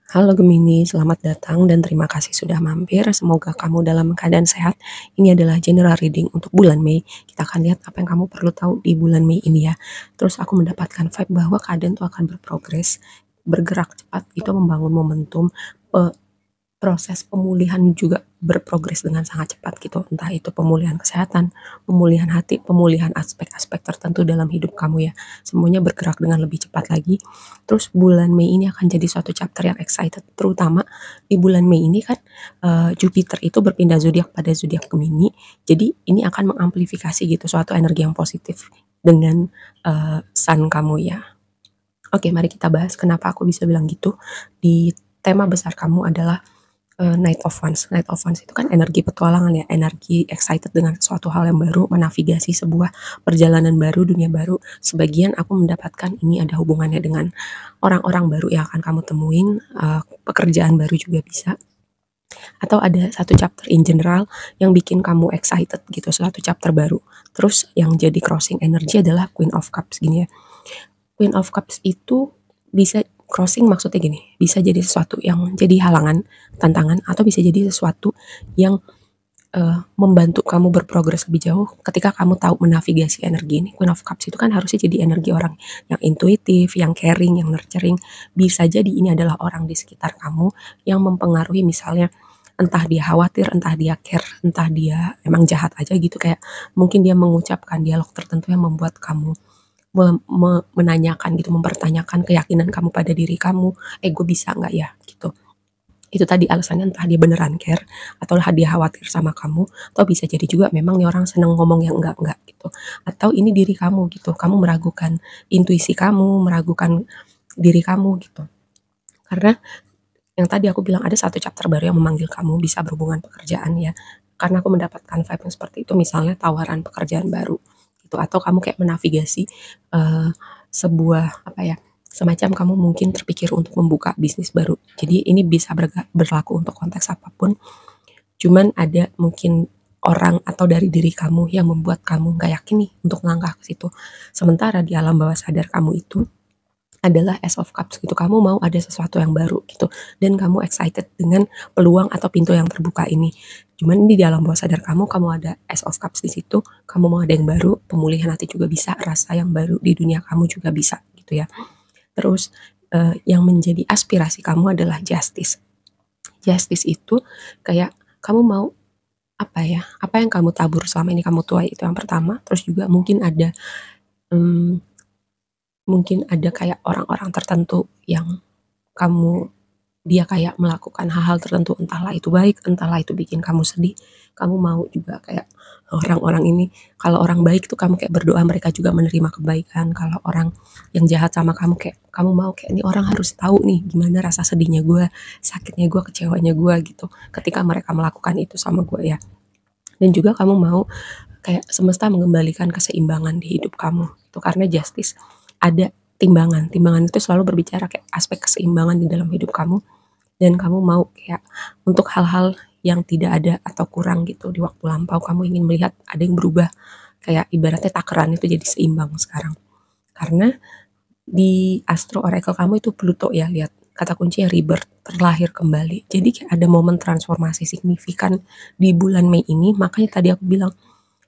Halo Gemini, selamat datang dan terima kasih sudah mampir. Semoga kamu dalam keadaan sehat. Ini adalah general reading untuk bulan Mei. Kita akan lihat apa yang kamu perlu tahu di bulan Mei ini ya. Terus aku mendapatkan vibe bahwa keadaan itu akan berprogres, bergerak cepat, itu membangun momentum, proses pemulihan juga berprogres dengan sangat cepat gitu. Entah itu pemulihan kesehatan, pemulihan hati, pemulihan aspek-aspek tertentu dalam hidup kamu ya. Semuanya bergerak dengan lebih cepat lagi. Terus bulan Mei ini akan jadi suatu chapter yang excited, terutama di bulan Mei ini kan Jupiter itu berpindah zodiak pada zodiak Gemini. Jadi ini akan mengamplifikasi gitu suatu energi yang positif dengan sun kamu ya. Oke, mari kita bahas kenapa aku bisa bilang gitu. Di tema besar kamu adalah Knight of Wands. Knight of Wands itu kan energi petualangan ya, energi excited dengan suatu hal yang baru, menavigasi sebuah perjalanan baru, dunia baru. Sebagian aku mendapatkan ini ada hubungannya dengan orang-orang baru yang akan kamu temuin, pekerjaan baru juga bisa. Atau ada satu chapter in general yang bikin kamu excited gitu, satu chapter baru. Terus yang jadi crossing energy adalah Queen of Cups gini ya. Queen of Cups itu bisa crossing maksudnya gini, bisa jadi sesuatu yang jadi halangan, tantangan, atau bisa jadi sesuatu yang membantu kamu berprogres lebih jauh ketika kamu tahu menavigasi energi ini. Queen of Cups itu kan harusnya jadi energi orang yang intuitif, yang caring, yang nurturing. Bisa jadi ini adalah orang di sekitar kamu yang mempengaruhi misalnya entah dia khawatir, entah dia care, entah dia emang jahat aja gitu kayak mungkin dia mengucapkan dialog tertentu yang membuat kamu menanyakan gitu, mempertanyakan keyakinan kamu pada diri kamu, gue bisa nggak ya gitu. Itu tadi alasannya entah dia beneran care atau dia khawatir sama kamu, atau bisa jadi juga memang nih orang seneng ngomong yang enggak gitu. Atau ini diri kamu gitu, kamu meragukan intuisi kamu, meragukan diri kamu gitu. Karena yang tadi aku bilang ada satu chapter baru yang memanggil kamu bisa berhubungan pekerjaan ya. Karena aku mendapatkan vibe yang seperti itu, misalnya tawaran pekerjaan baru gitu, atau kamu kayak menavigasi sebuah apa ya, semacam kamu mungkin terpikir untuk membuka bisnis baru. Jadi ini bisa berlaku untuk konteks apapun. Cuman ada mungkin orang atau dari diri kamu yang membuat kamu nggak yakin nih untuk langkah ke situ. Sementara di alam bawah sadar kamu itu adalah Ace of Cups gitu. Kamu mau ada sesuatu yang baru gitu. Dan kamu excited dengan peluang atau pintu yang terbuka ini. Cuman di dalam bawah sadar kamu ada Ace of Cups di situ. Kamu mau ada yang baru, pemulihan hati juga bisa, rasa yang baru di dunia kamu juga bisa gitu ya. Terus yang menjadi aspirasi kamu adalah justice. Justice itu kayak kamu mau apa ya? Apa yang kamu tabur selama ini kamu tuai itu yang pertama. Terus juga hmm, mungkin ada kayak orang-orang tertentu yang kamu dia kayak melakukan hal-hal tertentu, entahlah itu baik, entahlah itu bikin kamu sedih. Kamu mau juga kayak orang-orang ini, kalau orang baik tuh kamu kayak berdoa mereka juga menerima kebaikan. Kalau orang yang jahat sama kamu kayak kamu mau kayak ini orang harus tahu nih gimana rasa sedihnya gue, sakitnya gue, kecewanya gue gitu. Ketika mereka melakukan itu sama gue ya. Dan juga kamu mau kayak semesta mengembalikan keseimbangan di hidup kamu. Itu karena justice ada timbangan. Timbangan itu selalu berbicara kayak aspek keseimbangan di dalam hidup kamu, dan kamu mau kayak untuk hal-hal yang tidak ada atau kurang gitu di waktu lampau kamu ingin melihat ada yang berubah, kayak ibaratnya takaran itu jadi seimbang sekarang. Karena di astro oracle kamu itu Pluto ya, lihat kata kuncinya rebirth, terlahir kembali. Jadi kayak ada momen transformasi signifikan di bulan Mei ini. Makanya tadi aku bilang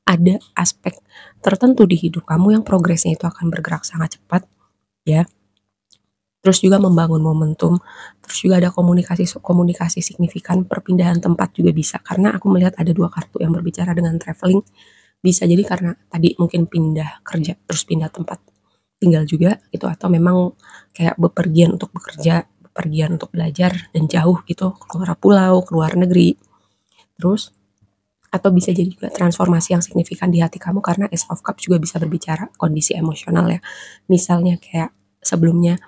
ada aspek tertentu di hidup kamu yang progresnya itu akan bergerak sangat cepat ya. Terus juga membangun momentum, terus juga ada komunikasi signifikan, perpindahan tempat juga bisa. Karena aku melihat ada dua kartu yang berbicara dengan traveling. Bisa jadi karena tadi mungkin pindah kerja, terus pindah tempat tinggal juga gitu, atau memang kayak bepergian untuk bekerja, bepergian untuk belajar dan jauh gitu, keluar pulau, keluar negeri. Terus atau bisa jadi juga transformasi yang signifikan di hati kamu karena Ace of Cups juga bisa berbicara kondisi emosional ya. Misalnya kayak sebelumnya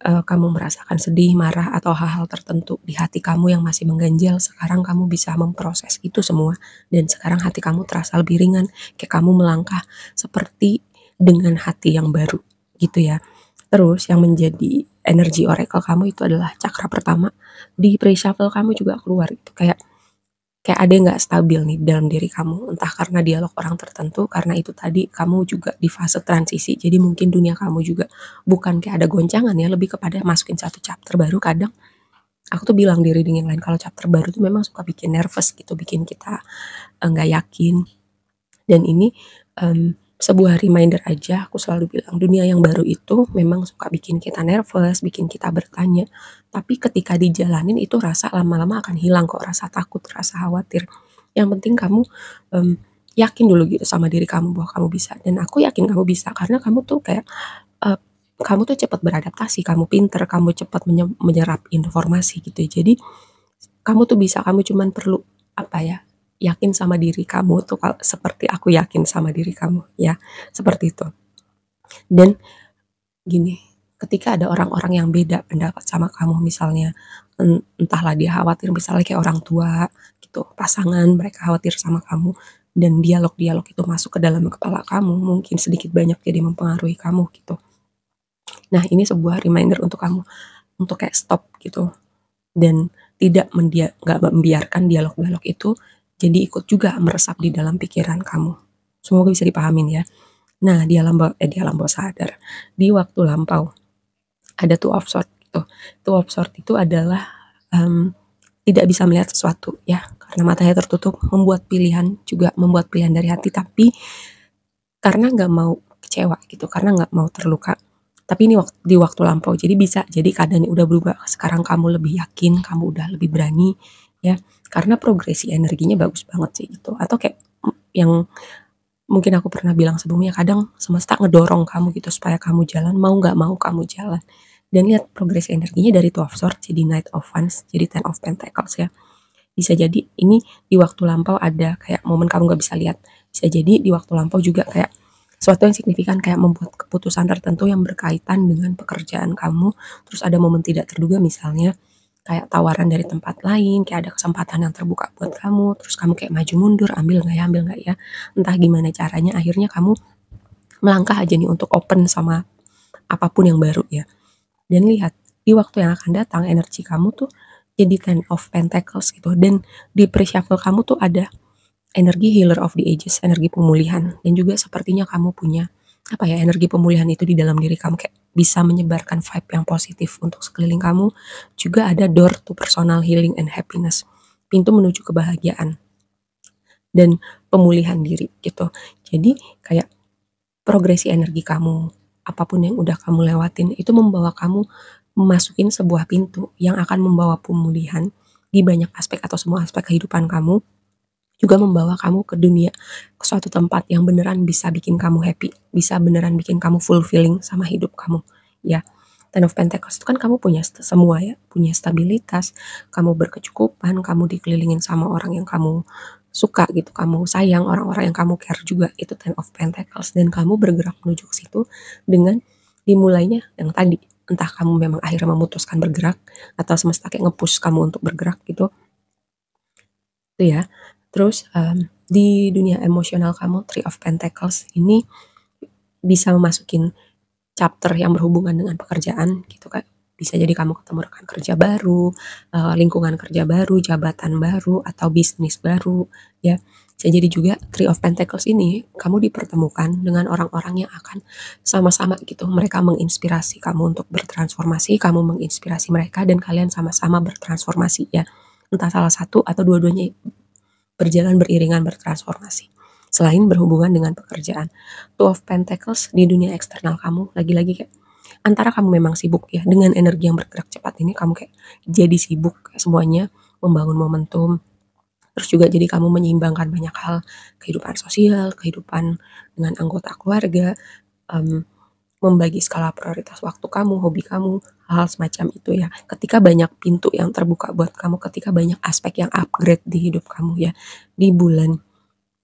kamu merasakan sedih, marah, atau hal-hal tertentu di hati kamu yang masih mengganjal, sekarang kamu bisa memproses itu semua, dan sekarang hati kamu terasa lebih ringan, kayak kamu melangkah seperti dengan hati yang baru, gitu ya. Terus yang menjadi energi oracle kamu itu adalah cakra pertama, di pre-shuffle kamu juga keluar gitu, kayak ada yang nggak stabil nih dalam diri kamu, entah karena dialog orang tertentu, karena itu tadi kamu juga di fase transisi, jadi mungkin dunia kamu juga bukan kayak ada goncangan ya, lebih kepada masukin satu chapter baru kadang, aku tuh bilang di reading yang lain kalau chapter baru tuh memang suka bikin nervous gitu, bikin kita nggak yakin. Dan ini sebuah reminder aja, aku selalu bilang dunia yang baru itu memang suka bikin kita nervous, bikin kita bertanya. Tapi ketika dijalanin itu rasa lama-lama akan hilang kok, rasa takut, rasa khawatir. Yang penting kamu yakin dulu gitu sama diri kamu bahwa kamu bisa. Dan aku yakin kamu bisa karena kamu tuh kayak eh, kamu tuh cepat beradaptasi, kamu pinter, kamu cepat menyerap informasi gitu ya. Jadi kamu tuh bisa, kamu cuman perlu apa ya? Yakin sama diri kamu tuh seperti aku yakin sama diri kamu ya, seperti itu. Dan gini, ketika ada orang-orang yang beda pendapat sama kamu misalnya entahlah dia khawatir misalnya kayak orang tua gitu, pasangan mereka khawatir sama kamu dan dialog-dialog itu masuk ke dalam kepala kamu, mungkin sedikit banyak jadi mempengaruhi kamu gitu. Nah, ini sebuah reminder untuk kamu untuk kayak stop gitu dan nggak membiarkan dialog-dialog itu jadi ikut juga meresap di dalam pikiran kamu. Semoga bisa dipahamin ya. Nah, di alam bawah sadar, di waktu lampau ada two of sword gitu. Two of sword itu adalah tidak bisa melihat sesuatu ya, karena matanya tertutup, membuat pilihan juga membuat pilihan dari hati, tapi karena nggak mau kecewa gitu, karena nggak mau terluka. Tapi ini di waktu lampau, jadi bisa jadi keadaannya udah berubah. Sekarang kamu lebih yakin, kamu udah lebih berani ya, karena progresi energinya bagus banget sih gitu. Atau kayak yang mungkin aku pernah bilang sebelumnya, kadang semesta ngedorong kamu gitu supaya kamu jalan, mau nggak mau kamu jalan. Dan lihat progresi energinya dari Two of Swords jadi Knight of Wands, jadi Ten of Pentacles ya. Bisa jadi ini di waktu lampau ada kayak momen kamu nggak bisa lihat. Bisa jadi di waktu lampau juga kayak suatu yang signifikan, kayak membuat keputusan tertentu yang berkaitan dengan pekerjaan kamu. Terus ada momen tidak terduga misalnya kayak tawaran dari tempat lain, kayak ada kesempatan yang terbuka buat kamu, terus kamu kayak maju mundur, ambil nggak ya, entah gimana caranya, akhirnya kamu melangkah aja nih untuk open sama apapun yang baru ya. Dan lihat, di waktu yang akan datang, energi kamu tuh jadi Ten of Pentacles gitu, dan di pre-shuffle kamu tuh ada energi Healer of the Ages, energi pemulihan, dan juga sepertinya kamu punya apa ya, energi pemulihan itu di dalam diri kamu, kayak bisa menyebarkan vibe yang positif untuk sekeliling kamu. Juga ada door to personal healing and happiness, pintu menuju kebahagiaan dan pemulihan diri gitu. Jadi kayak progresi energi kamu, apapun yang udah kamu lewatin itu membawa kamu memasukin sebuah pintu yang akan membawa pemulihan di banyak aspek atau semua aspek kehidupan kamu, juga membawa kamu ke dunia, ke suatu tempat yang beneran bisa bikin kamu happy, bisa beneran bikin kamu fulfilling sama hidup kamu ya. Ten of Pentacles itu kan kamu punya semua ya, punya stabilitas, kamu berkecukupan, kamu dikelilingin sama orang yang kamu suka gitu, kamu sayang, orang-orang yang kamu care juga, itu Ten of Pentacles, dan kamu bergerak menuju ke situ dengan dimulainya yang tadi, entah kamu memang akhirnya memutuskan bergerak atau semesta kayak nge-push kamu untuk bergerak gitu, itu ya. Terus di dunia emosional kamu, Three of Pentacles ini bisa memasukin chapter yang berhubungan dengan pekerjaan gitu kan. Bisa jadi kamu ketemu rekan kerja baru, lingkungan kerja baru, jabatan baru, atau bisnis baru ya. Bisa jadi juga Three of Pentacles ini kamu dipertemukan dengan orang-orang yang akan sama-sama gitu, mereka menginspirasi kamu untuk bertransformasi, kamu menginspirasi mereka, dan kalian sama-sama bertransformasi ya. Entah salah satu atau dua-duanya berjalan beriringan bertransformasi. Selain berhubungan dengan pekerjaan, Two of Pentacles di dunia eksternal kamu, lagi-lagi kayak antara kamu memang sibuk ya dengan energi yang bergerak cepat ini, kamu kayak jadi sibuk kayak semuanya membangun momentum, terus juga jadi kamu menyeimbangkan banyak hal, kehidupan sosial, kehidupan dengan anggota keluarga, um, membagi skala prioritas waktu kamu, hobi kamu, hal semacam itu ya. Ketika banyak pintu yang terbuka buat kamu, ketika banyak aspek yang upgrade di hidup kamu ya di bulan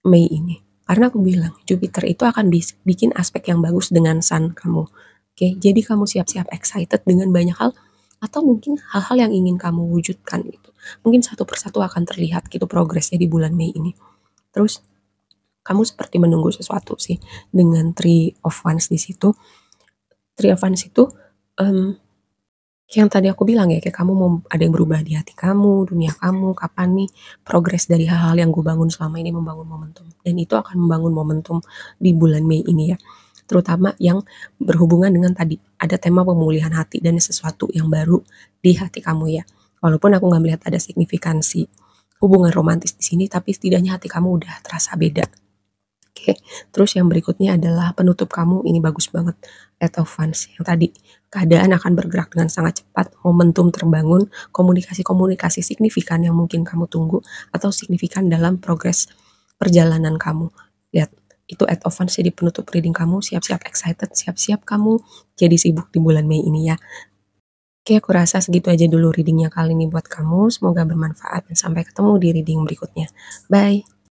Mei ini. Karena aku bilang Jupiter itu akan bikin aspek yang bagus dengan Sun kamu. Oke, jadi kamu siap-siap excited dengan banyak hal, atau mungkin hal-hal yang ingin kamu wujudkan gitu. Mungkin satu persatu akan terlihat gitu progresnya di bulan Mei ini. Terus kamu seperti menunggu sesuatu sih dengan Three of Wands di situ. Three of Wands itu yang tadi aku bilang ya, kayak kamu mau ada yang berubah di hati kamu, dunia kamu, kapan nih progres dari hal-hal yang gue bangun selama ini, membangun momentum. Dan itu akan membangun momentum di bulan Mei ini ya. Terutama yang berhubungan dengan tadi, ada tema pemulihan hati dan sesuatu yang baru di hati kamu ya. Walaupun aku nggak melihat ada signifikansi hubungan romantis di sini, tapi setidaknya hati kamu udah terasa beda. Oke, terus yang berikutnya adalah penutup kamu ini bagus banget. Eight of Wands yang tadi, keadaan akan bergerak dengan sangat cepat, momentum terbangun, komunikasi-komunikasi signifikan yang mungkin kamu tunggu atau signifikan dalam progres perjalanan kamu. Lihat, itu Eight of Wands jadi penutup reading kamu, siap-siap excited, siap-siap kamu jadi sibuk di bulan Mei ini ya. Oke, aku rasa segitu aja dulu readingnya kali ini buat kamu. Semoga bermanfaat dan sampai ketemu di reading berikutnya. Bye.